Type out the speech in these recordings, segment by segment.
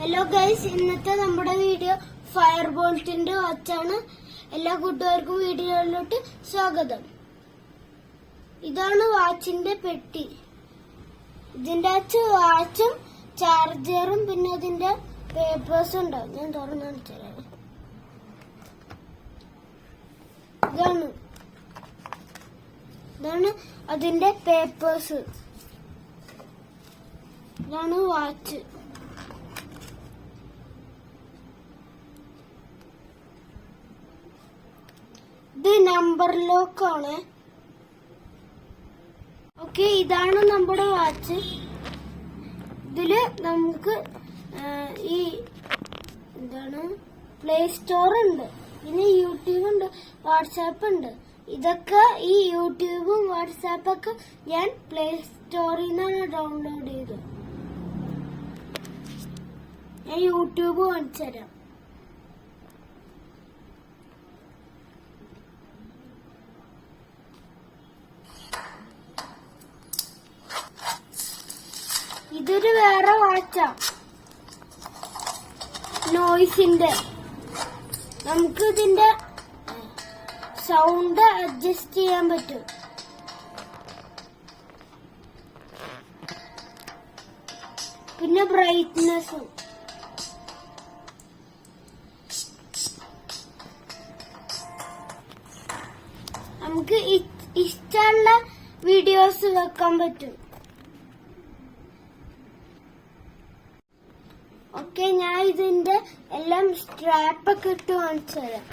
Hello guys, ഇന്നത്തെ നമ്മുടെ video fire ബോൾട്ടിന്റെ വാച്ചാണ്. എല്ലാ കൂട്ടുകാർക്കും വീഡിയോയിലോട്ട് സ്വാഗതം. ഇതാണ് വാച്ചിന്റെ പെട്ടി. ഇതിന്റെ അകത്ത് വാച്ചും ചാർജറും പിന്നെ അതിന്റെ പേപ്പേഴ്സും ഉണ്ടാവും. ഞാൻ തുറന്നു കാണിച്ചുതരാം. ഇതാണ് അതിന്റെ പേപ്പേഴ്സ്. ഇതാണ് വാച്ച്. ഇത് നമ്പർ ലോക്ക് ആണ്. ഓക്കെ, ഇതാണ് നമ്മുടെ വാച്ച്. ഇതില് നമുക്ക് ഈ പ്ലേ സ്റ്റോർ ഉണ്ട്, പിന്നെ യൂട്യൂബ് ഉണ്ട്, വാട്സാപ്പ് ഉണ്ട്. ഇതൊക്കെ ഈ യൂട്യൂബും വാട്സാപ്പൊക്കെ ഞാൻ പ്ലേ സ്റ്റോറിൽ നിന്നാണ് ഡൗൺലോഡ് ചെയ്തത്. ഞാൻ യൂട്യൂബ് കാണിച്ചു തരാം. ഇതൊരു വേറെ വാച്ചാ, നോയ്സിന്റെ. നമുക്ക് ഇതിന്റെ സൗണ്ട് അഡ്ജസ്റ്റ് ചെയ്യാൻ പറ്റും. പിന്നെ ബ്രൈറ്റ്നെസ്സും. നമുക്ക് ഇഷ്ടമുള്ള വീഡിയോസ് വെക്കാൻ പറ്റും. ഓക്കെ, ഞാൻ ഇതിന്റെ എല്ലാം സ്ട്രാപ്പൊക്കെ ഇട്ട് കാണിച്ചു തരാം.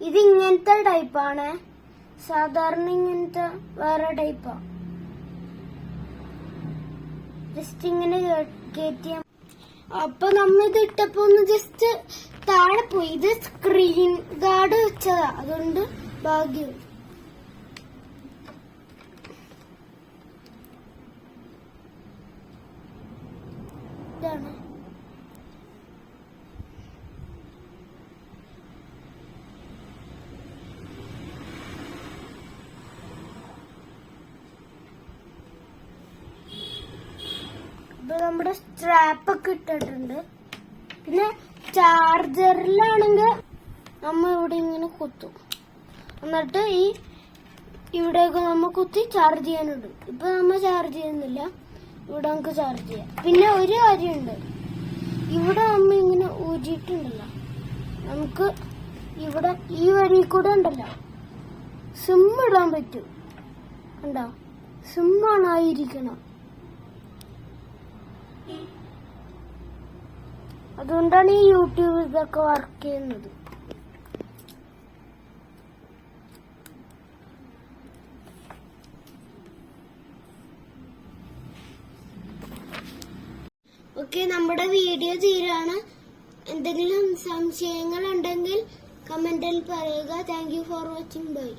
ഇത് ഇങ്ങനത്തെ ടൈപ്പാണ്. സാധാരണ ഇങ്ങനത്തെ വേറെ ടൈപ്പാ. ജസ്റ്റ് ഇങ്ങനെ കയറ്റിയ അപ്പൊ നമ്മ ഇത് ഇട്ടപ്പോ ഒന്ന് ജസ്റ്റ് താഴെ പോയി. ഇത് സ്ക്രീൻ ഗാർഡ് വെച്ചതാ, അതുകൊണ്ട് ഭാഗ്യം. ഇതാണ് ഇപ്പൊ നമ്മുടെ സ്ട്രാപ്പൊക്കെ ഇട്ടിട്ടുണ്ട്. പിന്നെ ചാർജറിലാണെങ്കിൽ നമ്മ ഇവിടെ ഇങ്ങനെ കുത്തും, എന്നിട്ട് ഇവിടെയൊക്കെ നമ്മ കുത്തി ചാർജ് ചെയ്യാനിടും. ഇപ്പൊ നമ്മ ചാർജ് ചെയ്യുന്നില്ല, ഇവിടെ നമുക്ക് ചാർജ് ചെയ്യാം. പിന്നെ ഒരു കാര്യമുണ്ട്, ഇവിടെ നമ്മ ഇങ്ങനെ ഊരിയിട്ടുണ്ടല്ലോ, നമുക്ക് ഇവിടെ ഈ വഴി കൂടെ ഉണ്ടല്ലോ സിം ഇടാൻ പറ്റും. കണ്ടോ, സിമ്മാണ് ആയിരിക്കണം. അതുകൊണ്ടാണ് ഈ യൂട്യൂബ് ഇതൊക്കെ വർക്ക് ചെയ്യുന്നത്. ഓക്കെ, നമ്മുടെ വീഡിയോ തീരാണ്. എന്തെങ്കിലും സംശയങ്ങൾ ഉണ്ടെങ്കിൽ കമന്റിൽ പറയുക. Thank you for watching. By.